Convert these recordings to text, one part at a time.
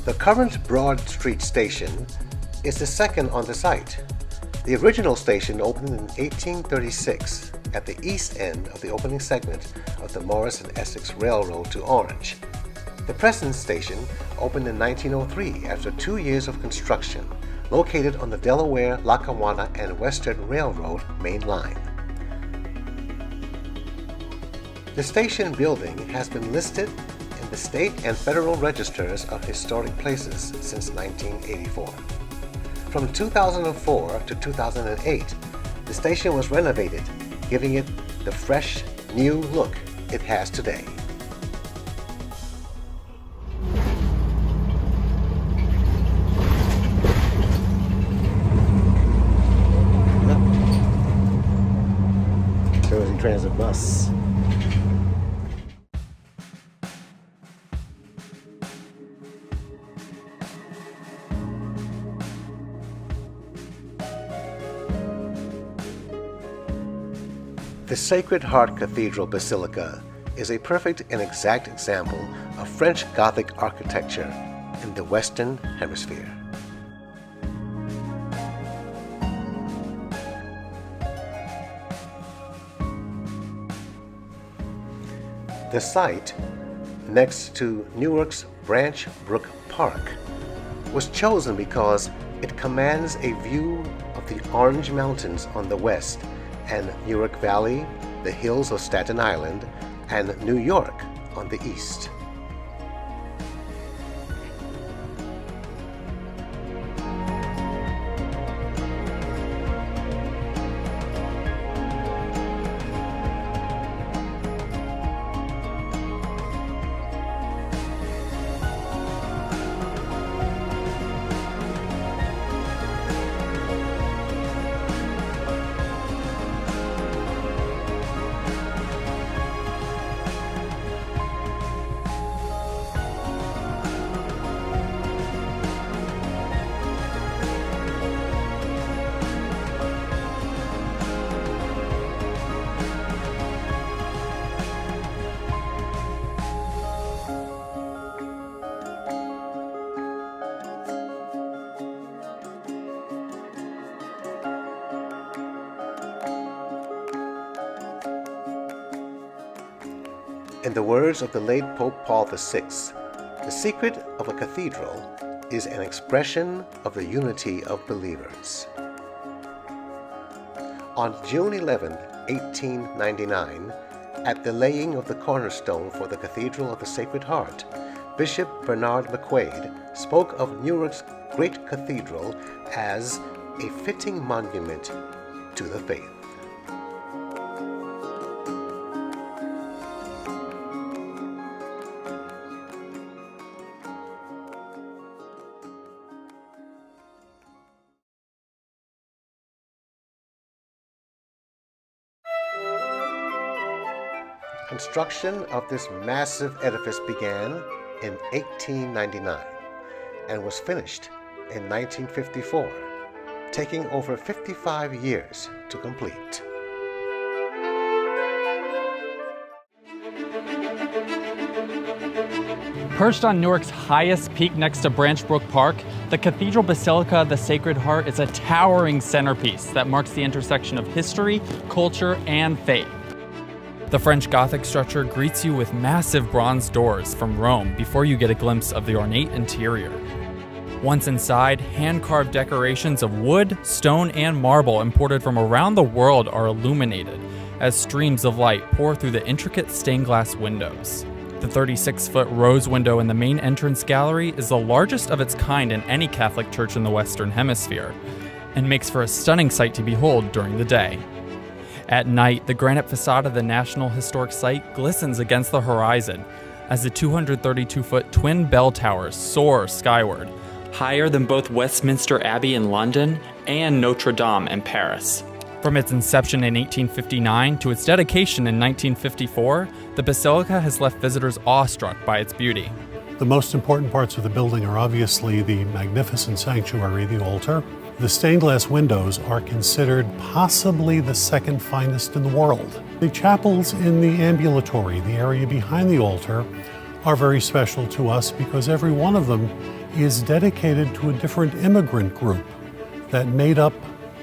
The current Broad Street station is the second on the site. The original station opened in 1836 at the east end of the opening segment of the Morris and Essex Railroad to Orange. The present station opened in 1903 after 2 years of construction, located on the Delaware, Lackawanna, and Western Railroad main line. The station building has been listed in the state and federal registers of historic places since 1984. From 2004 to 2008, the station was renovated, giving it the fresh, new look it has today. Jersey Transit bus. The Sacred Heart Cathedral Basilica is a perfect and exact example of French Gothic architecture in the Western Hemisphere. The site, next to Newark's Branch Brook Park, was chosen because it commands a view of the Orange Mountains on the west and Newark Valley, the hills of Staten Island, and New York on the east. In the words of the late Pope Paul VI, the secret of a cathedral is an expression of the unity of believers. On June 11, 1899, at the laying of the cornerstone for the Cathedral of the Sacred Heart, Bishop Bernard McQuaid spoke of Newark's great cathedral as a fitting monument to the faith. Construction of this massive edifice began in 1899 and was finished in 1954, taking over 55 years to complete. Perched on Newark's highest peak next to Branch Brook Park, the Cathedral Basilica of the Sacred Heart is a towering centerpiece that marks the intersection of history, culture, and faith. The French Gothic structure greets you with massive bronze doors from Rome before you get a glimpse of the ornate interior. Once inside, hand-carved decorations of wood, stone, and marble imported from around the world are illuminated as streams of light pour through the intricate stained glass windows. The 36-foot rose window in the main entrance gallery is the largest of its kind in any Catholic church in the Western Hemisphere, and makes for a stunning sight to behold during the day. At night, the granite facade of the National Historic Site glistens against the horizon as the 232-foot twin bell towers soar skyward, higher than both Westminster Abbey in London and Notre Dame in Paris. From its inception in 1859 to its dedication in 1954, the Basilica has left visitors awestruck by its beauty. The most important parts of the building are obviously the magnificent sanctuary, the altar. The stained glass windows are considered possibly the second finest in the world. The chapels in the ambulatory, the area behind the altar, are very special to us because every one of them is dedicated to a different immigrant group that made up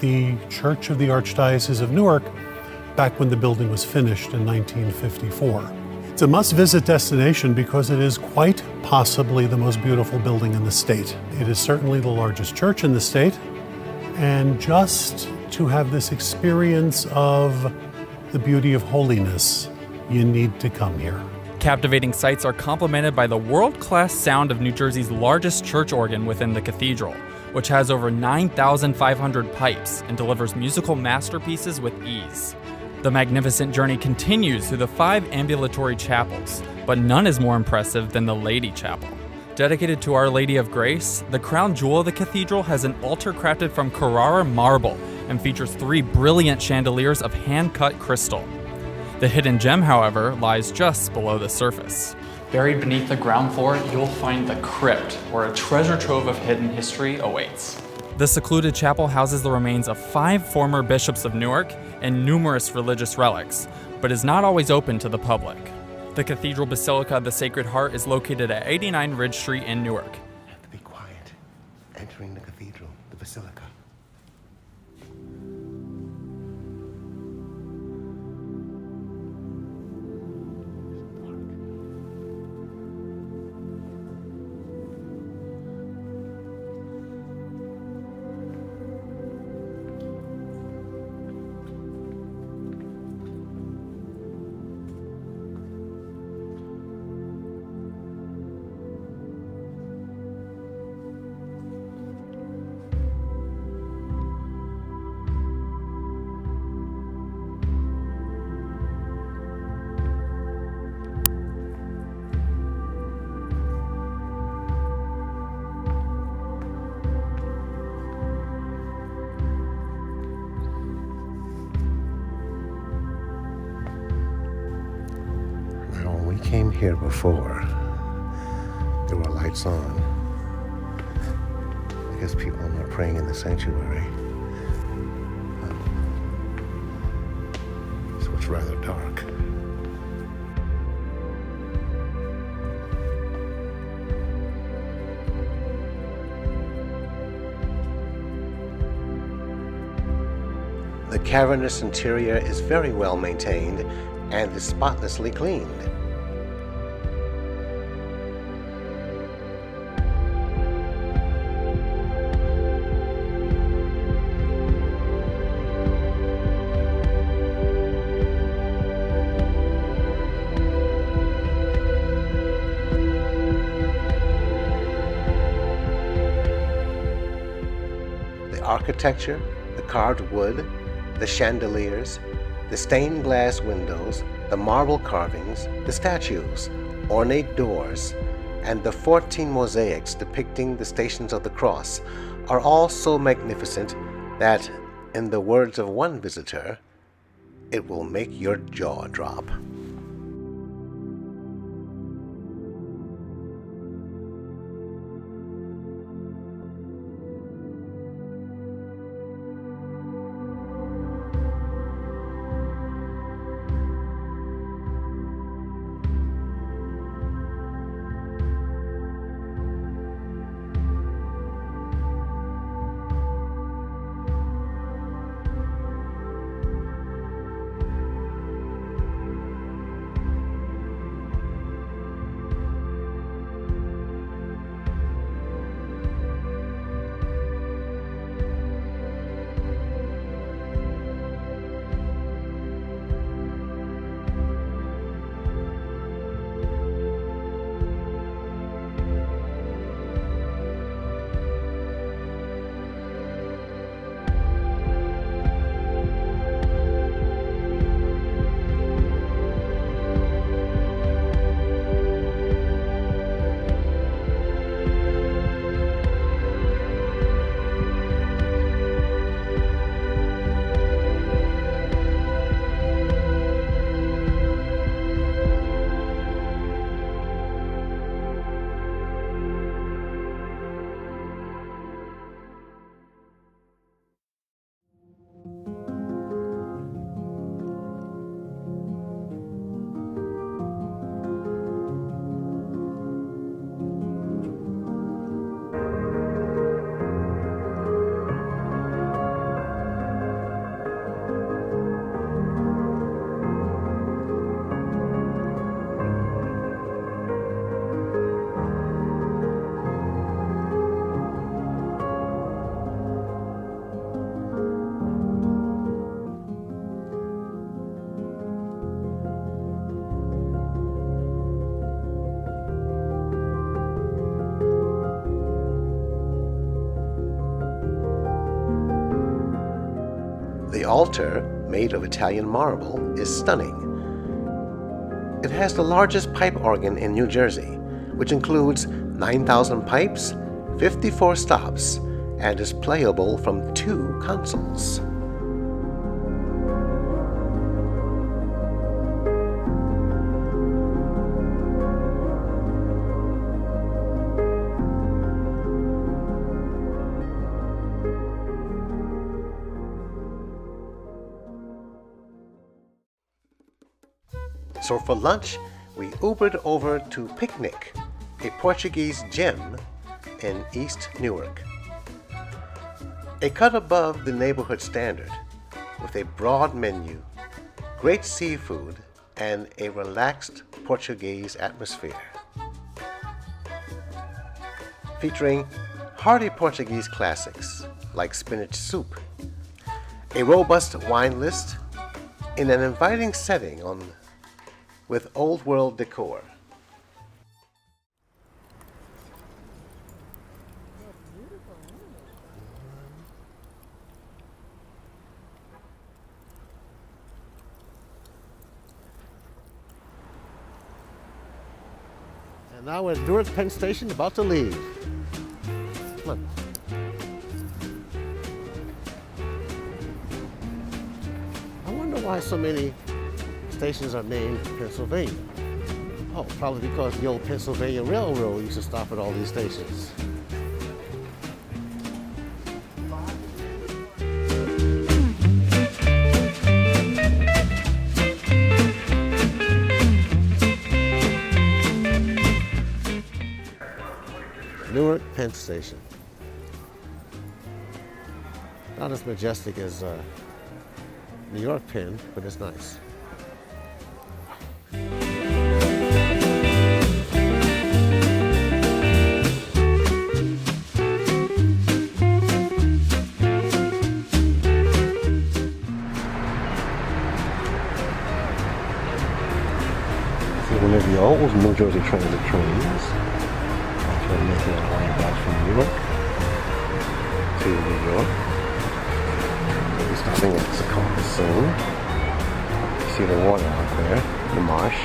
the Church of the Archdiocese of Newark back when the building was finished in 1954. It's a must-visit destination because it is quite possibly the most beautiful building in the state. It is certainly the largest church in the state, and just to have this experience of the beauty of holiness, you need to come here. Captivating sights are complemented by the world-class sound of New Jersey's largest church organ within the cathedral, which has over 9,500 pipes and delivers musical masterpieces with ease. The magnificent journey continues through the 5 ambulatory chapels, but none is more impressive than the Lady Chapel. Dedicated to Our Lady of Grace, the crown jewel of the cathedral has an altar crafted from Carrara marble and features 3 brilliant chandeliers of hand-cut crystal. The hidden gem, however, lies just below the surface. Buried beneath the ground floor, you'll find the crypt, where a treasure trove of hidden history awaits. The secluded chapel houses the remains of 5 former bishops of Newark and numerous religious relics, but is not always open to the public. The Cathedral Basilica of the Sacred Heart is located at 89 Ridge Street in Newark. Have to be quiet. Entering the cathedral, the basilica. Came here before, there were lights on. I guess people are not praying in the sanctuary. So it's rather dark. The cavernous interior is very well maintained and is spotlessly cleaned. Architecture, the carved wood, the chandeliers, the stained glass windows, the marble carvings, the statues, ornate doors, and the 14 mosaics depicting the Stations of the Cross are all so magnificent that, in the words of one visitor, it will make your jaw drop. altar, made of Italian marble, is stunning. It has the largest pipe organ in New Jersey, which includes 9,000 pipes, 54 stops, and is playable from 2 consoles. So for lunch, we Ubered over to Picnic, a Portuguese gem in East Newark. A cut above the neighborhood standard, with a broad menu, great seafood, and a relaxed Portuguese atmosphere. Featuring hearty Portuguese classics like spinach soup, a robust wine list, in an inviting setting with old world decor. And now we're at Newark Penn Station, about to leave. Come on. I wonder why so many stations are named Pennsylvania. Oh, probably because the old Pennsylvania Railroad used to stop at all these stations. Newark Penn Station. Not as majestic as New York Penn, but it's nice. One of the old New Jersey Transit trains. Actually making our way back from Newark to New York. We'll be stopping at Secaucus soon. You see the water out there, the marsh.